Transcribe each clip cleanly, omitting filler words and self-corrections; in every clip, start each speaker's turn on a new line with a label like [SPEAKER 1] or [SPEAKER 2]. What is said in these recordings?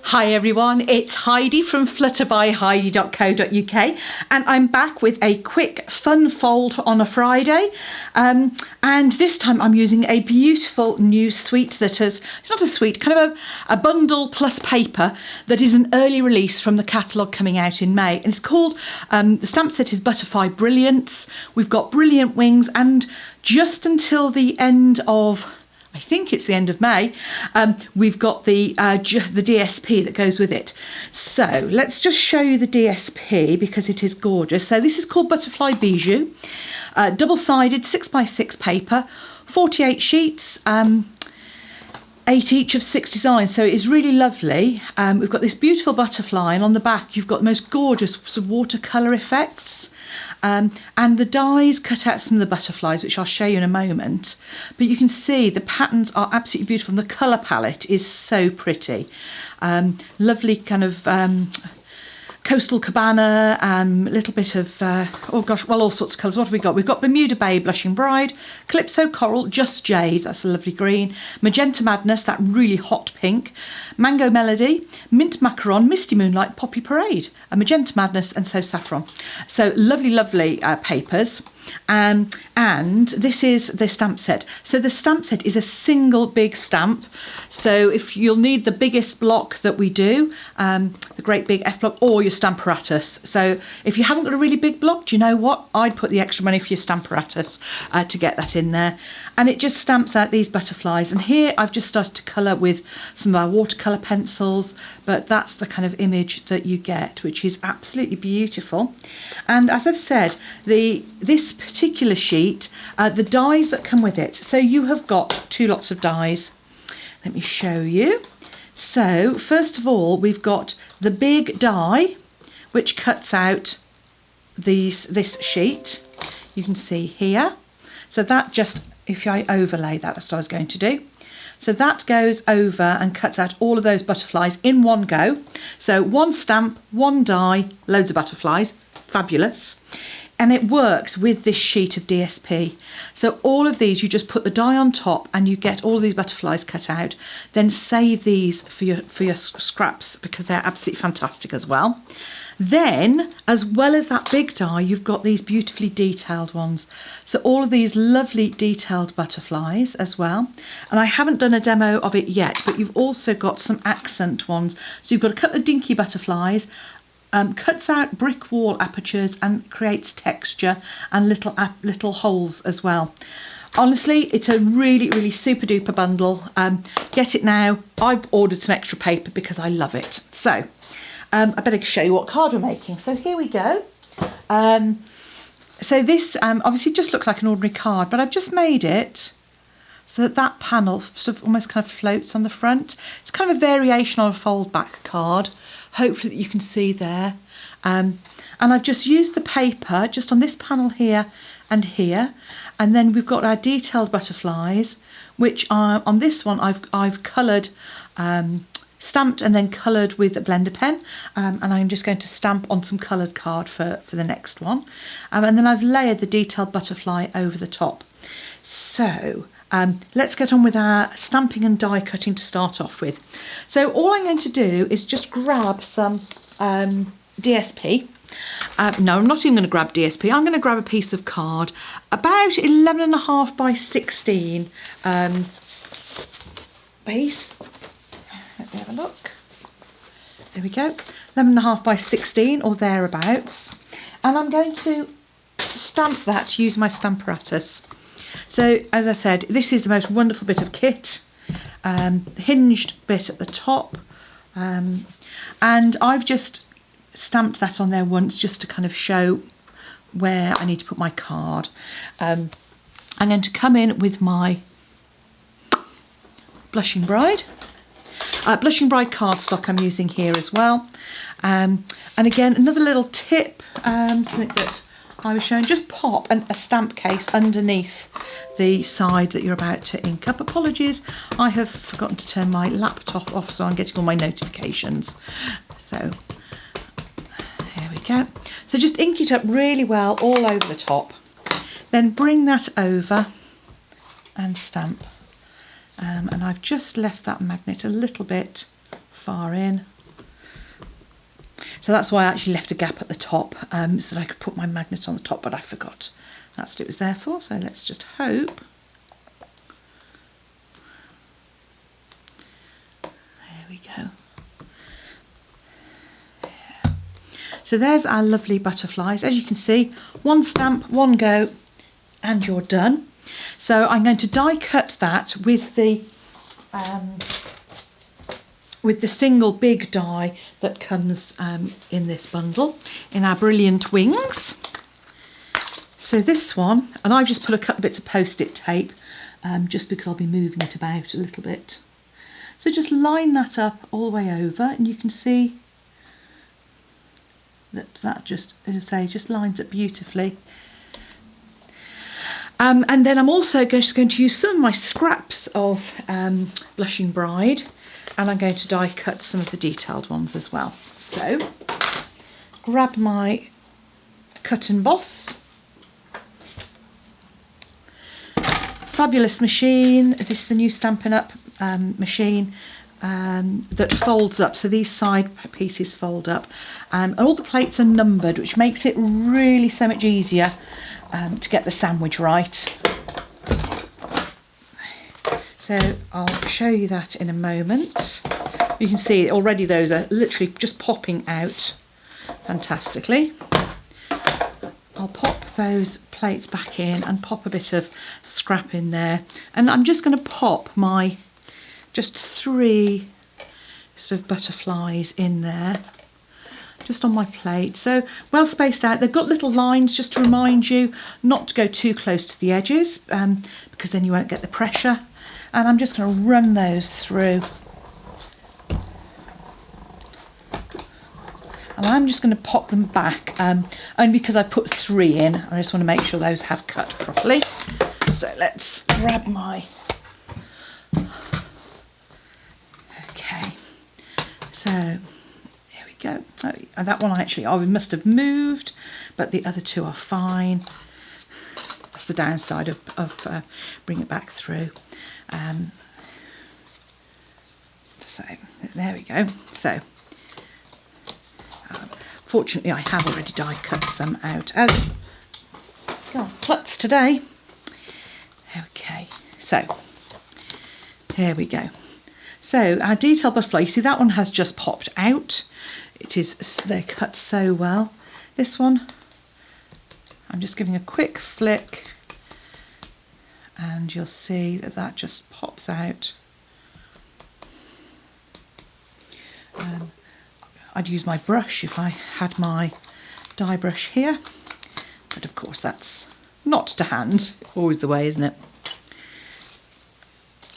[SPEAKER 1] Hi everyone, it's Heidi from flutterbyheidi.co.uk and I'm back with a quick fun fold on a Friday, and this time I'm using a beautiful new suite that is, it's not a suite, kind of a bundle plus paper that is an early release from the catalogue coming out in May, and it's called, the stamp set is Butterfly Brilliance. We've got brilliant wings, and just until the end of, I think it's the end of May, we've got the DSP that goes with it. So let's just show you the DSP because it is gorgeous. So this is called Butterfly Bijou, double-sided 6x6 paper, 48 sheets, 8 each of 6 designs, so it is really lovely. We've got this beautiful butterfly, and on the back you've got the most gorgeous sort of watercolour effects. And the dies cut out some of the butterflies, which I'll show you in a moment. But you can see the patterns are absolutely beautiful, and the colour palette is so pretty. Lovely kind of coastal cabana, a little bit of, oh gosh, well, all sorts of colours. What have we got? We've got Bermuda Bay, Blushing Bride, Calypso Coral, Just Jade, that's a lovely green, Magenta Madness, that really hot pink, Mango Melody, Mint Macaron, Misty Moonlight, Poppy Parade, a Magenta Madness, and So Saffron. So lovely, lovely papers. And this is the stamp set. So the stamp set is a single big stamp. So if you'll need the biggest block that we do, the great big F block, or your Stamparatus. So if you haven't got a really big block, do you know what? I'd put the extra money for your Stamparatus to get that in there. And it just stamps out these butterflies. And here I've just started to colour with some of our watercolour pencils, but that's the kind of image that you get, which is absolutely beautiful. And as I've said, this particular sheet, the dies that come with it, so you have got 2 lots of dies. Let me show you. So first of all, we've got the big die which cuts out this sheet, you can see here. So that just, if I overlay that, that's what I was going to do. So that goes over and cuts out all of those butterflies in one go. So one stamp, one die, loads of butterflies, fabulous. And it works with this sheet of DSP. So all of these, you just put the die on top and you get all of these butterflies cut out. Then save these for your scraps because they're absolutely fantastic as well. Then, as well as that big die, you've got these beautifully detailed ones. So all of these lovely detailed butterflies as well. And I haven't done a demo of it yet, but you've also got some accent ones. So you've got a couple of dinky butterflies, cuts out brick wall apertures and creates texture and little holes as well. Honestly, it's a really, really super duper bundle. Get it now. I've ordered some extra paper because I love it. So I better show you what card we're making. So here we go. So this obviously just looks like an ordinary card, but I've just made it so that that panel sort of almost kind of floats on the front. It's kind of a variation on a fold back card, hopefully that you can see there. And I've just used the paper just on this panel here and here. And then we've got our detailed butterflies, which are, on this one I've coloured, stamped and then coloured with a blender pen, and I'm just going to stamp on some coloured card for the next one, and then I've layered the detailed butterfly over the top. So let's get on with our stamping and die cutting to start off with. So all I'm going to do is just grab some DSP. No, I'm not even going to grab DSP. I'm going to grab a piece of card, about 11.5 by 16 base. Let me have a look. There we go, 11.5 by 16 or thereabouts. And I'm going to stamp that using my Stamparatus. So as I said, this is the most wonderful bit of kit, hinged bit at the top, and I've just stamped that on there once just to kind of show where I need to put my card. I'm going to come in with my Blushing Bride. Blushing Bride cardstock I'm using here as well. And again, another little tip, something that I was showing, just pop a stamp case underneath the side that you're about to ink up. Apologies, I have forgotten to turn my laptop off, so I'm getting all my notifications. So there we go. So just ink it up really well all over the top. Then bring that over and stamp. And I've just left that magnet a little bit far in. So that's why I actually left a gap at the top, so that I could put my magnet on the top, but I forgot. That's what it was there for. So let's just hope. There we go. Yeah. So there's our lovely butterflies. As you can see, one stamp, one go, and you're done. So I'm going to die cut that with the single big die that comes in this bundle in our brilliant wings. So this one, and I've just put a couple of bits of post-it tape just because I'll be moving it about a little bit. So just line that up all the way over, and you can see that just, as I say, just lines up beautifully. And then I'm also just going to use some of my scraps of Blushing Bride, and I'm going to die cut some of the detailed ones as well. So grab my cut and boss. Fabulous machine. This is the new Stampin' Up machine that folds up. So these side pieces fold up, and all the plates are numbered, which makes it really so much easier to get the sandwich right. So I'll show you that in a moment. You can see already those are literally just popping out fantastically. I'll pop those plates back in and pop a bit of scrap in there, and I'm just going to pop my just 3 sort of butterflies in there just on my plate. So well spaced out. They've got little lines just to remind you not to go too close to the edges because then you won't get the pressure. And I'm just going to run those through. And I'm just going to pop them back, only because I put 3 in. I just want to make sure those have cut properly. So let's grab my... Okay. So there we go. Oh, and that one I must have moved, but the other 2 are fine. That's the downside of bringing it back through. So there we go. So fortunately I have already die cut some out. Oh, God, klutz today. Okay, so here we go. So our detail butterfly, you see that one has just popped out. They're cut so well. This one, I'm just giving a quick flick, and you'll see that just pops out. I'd use my brush if I had my die brush here, but of course that's not to hand, always the way, isn't it?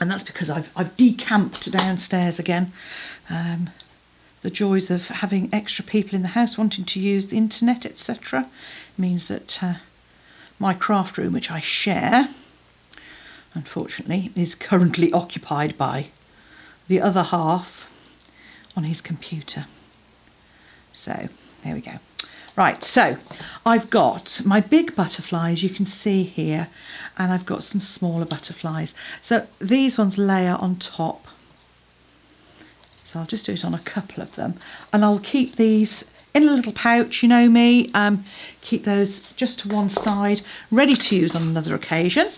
[SPEAKER 1] And that's because I've decamped downstairs again. The joys of having extra people in the house wanting to use the internet, etc., means that my craft room, which I share, unfortunately, is currently occupied by the other half on his computer. So there we go. Right, so I've got my big butterflies, you can see here, and I've got some smaller butterflies. So these ones layer on top. So I'll just do it on a couple of them, and I'll keep these in a little pouch, you know me, keep those just to one side, ready to use on another occasion.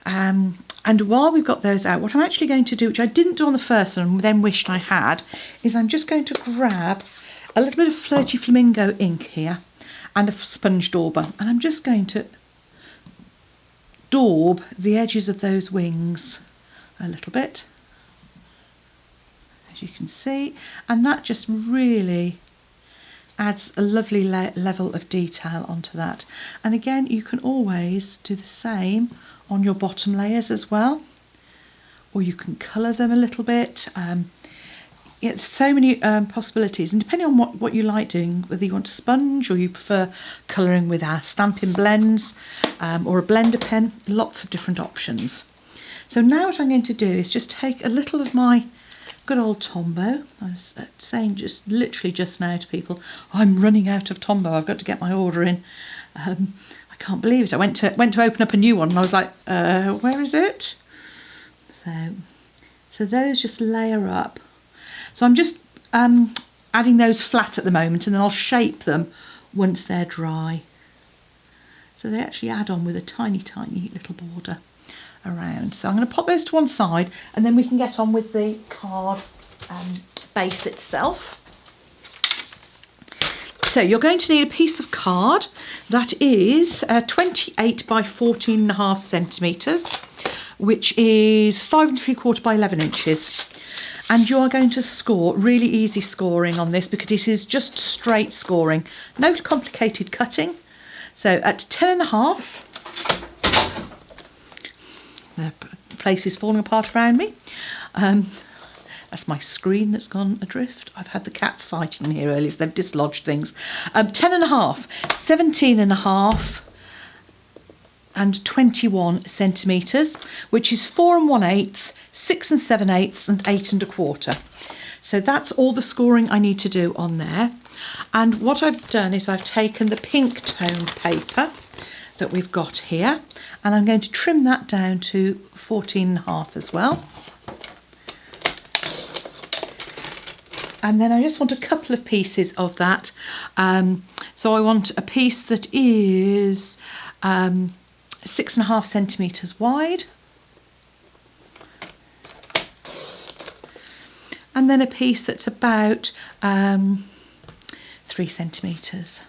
[SPEAKER 1] And while we've got those out, what I'm actually going to do, which I didn't do on the first one and then wished I had, is I'm just going to grab a little bit of Flirty Flamingo ink here and a sponge dauber, and I'm just going to daub the edges of those wings a little bit, as you can see, and that just really adds a lovely level of detail onto that. And again, you can always do the same on your bottom layers as well, or you can colour them a little bit. It's so many possibilities, and depending on what you like doing, whether you want to sponge or you prefer colouring with our Stampin' blends or a blender pen, lots of different options. So now what I'm going to do is just take a little of my good old Tombow. I was saying literally just now to people, I'm running out of Tombow, I've got to get my order in. I can't believe it. I went to open up a new one and I was like, where is it? So those just layer up. So I'm just adding those flat at the moment, and then I'll shape them once they're dry. So they actually add on with a tiny, tiny little border around. So I'm going to pop those to one side, and then we can get on with the card base itself. So you're going to need a piece of card that is 28 by 14.5 centimetres, which is 5 3/4 by 11 inches. And you are going to score, really easy scoring on this because it is just straight scoring, no complicated cutting. So at 10.5, the place is falling apart around me. That's my screen that's gone adrift. I've had the cats fighting in here earlier, so they've dislodged things. 10.5, 17.5 and 21 centimetres, which is 4 1/8, 6 7/8 and 8 1/4. So that's all the scoring I need to do on there. And what I've done is I've taken the pink toned paper that we've got here, and I'm going to trim that down to 14.5 as well. And then I just want a couple of pieces of that. So I want a piece that is 6.5 centimetres wide. And then a piece that's about 3 centimetres.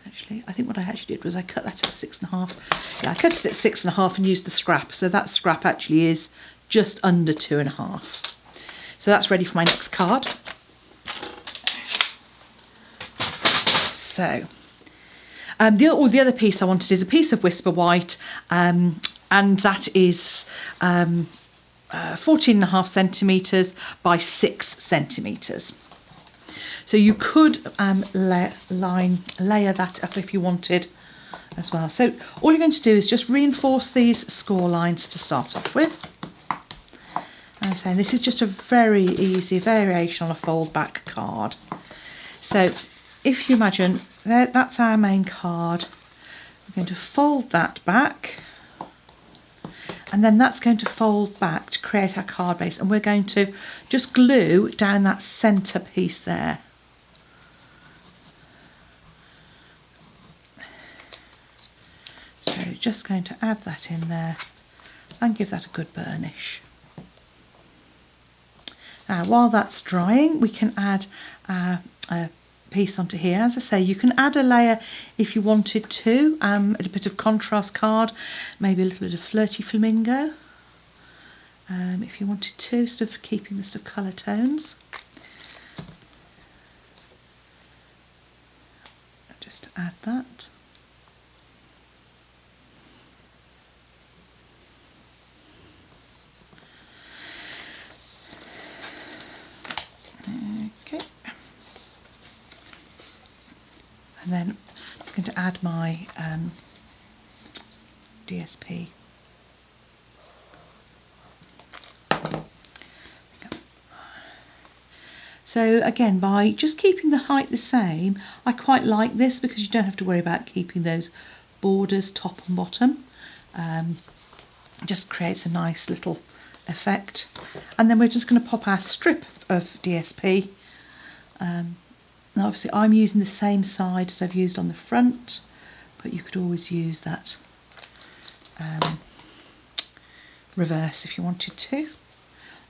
[SPEAKER 1] Actually, I think what I actually did was I cut that at 6.5. Yeah, I cut it at 6.5 and used the scrap. So that scrap actually is just under 2.5. So that's ready for my next card. So the other piece I wanted is a piece of Whisper White, and that is 14.5 centimetres by 6 centimetres. So you could layer that up if you wanted as well. So all you're going to do is just reinforce these score lines to start off with. And I'm saying this is just a very easy variation on a fold back card. So if you imagine that's our main card, we're going to fold that back, and then that's going to fold back to create our card base, and we're going to just glue down that centre piece there. So just going to add that in there and give that a good burnish. Now while that's drying, we can add a piece onto here. As I say, you can add a layer if you wanted to, a bit of contrast card, maybe a little bit of flirty flamingo, if you wanted to, sort of keeping the sort of colour tones. Just add that. Okay. And then I'm just going to add my DSP. So again, by just keeping the height the same, I quite like this because you don't have to worry about keeping those borders top and bottom. It just creates a nice little effect. And then we're just going to pop our strip of DSP. And obviously I'm using the same side as I've used on the front, but you could always use that reverse if you wanted to.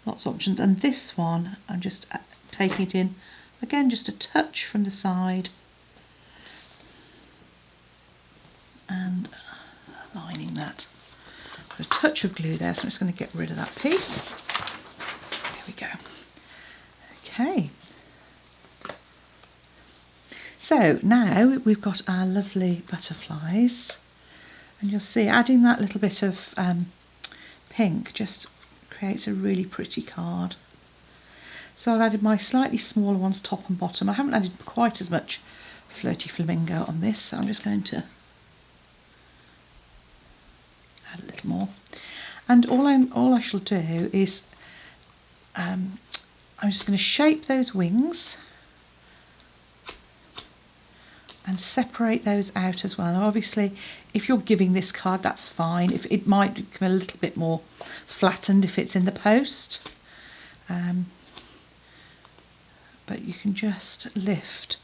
[SPEAKER 1] Lots of options. And this one, I'm just taking it in, again, just a touch from the side and aligning that. A touch of glue there, so I'm just going to get rid of that piece. There we go. Okay. So now we've got our lovely butterflies, and you'll see adding that little bit of pink just creates a really pretty card. So I've added my slightly smaller ones top and bottom. I haven't added quite as much flirty flamingo on this, so I'm just going to add a little more. And all I shall do is I'm just going to shape those wings and separate those out as well. Now obviously if you're giving this card, that's fine. If it might become a little bit more flattened if it's in the post. but you can just lift,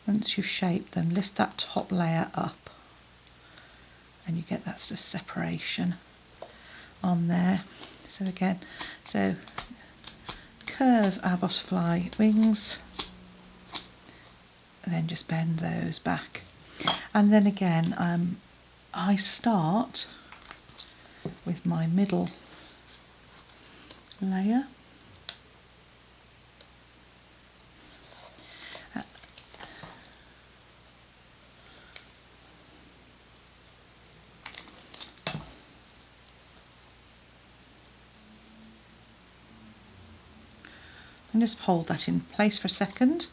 [SPEAKER 1] once you've shaped them, lift that top layer up and you get that sort of separation on there. So again, so curve our butterfly wings and then just bend those back. And then again, I start with my middle layer. And just hold that in place for a second.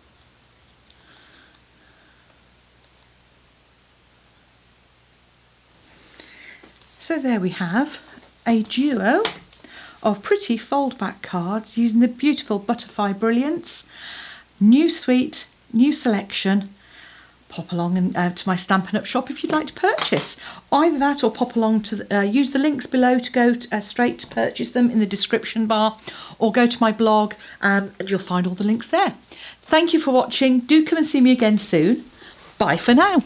[SPEAKER 1] So there we have a duo of pretty fold back cards using the beautiful Butterfly Brilliance. New suite, new selection. Pop along and to my Stampin' Up shop if you'd like to purchase. Either that or pop along to use the links below to go straight to purchase them in the description bar, or go to my blog and you'll find all the links there. Thank you for watching. Do come and see me again soon. Bye for now.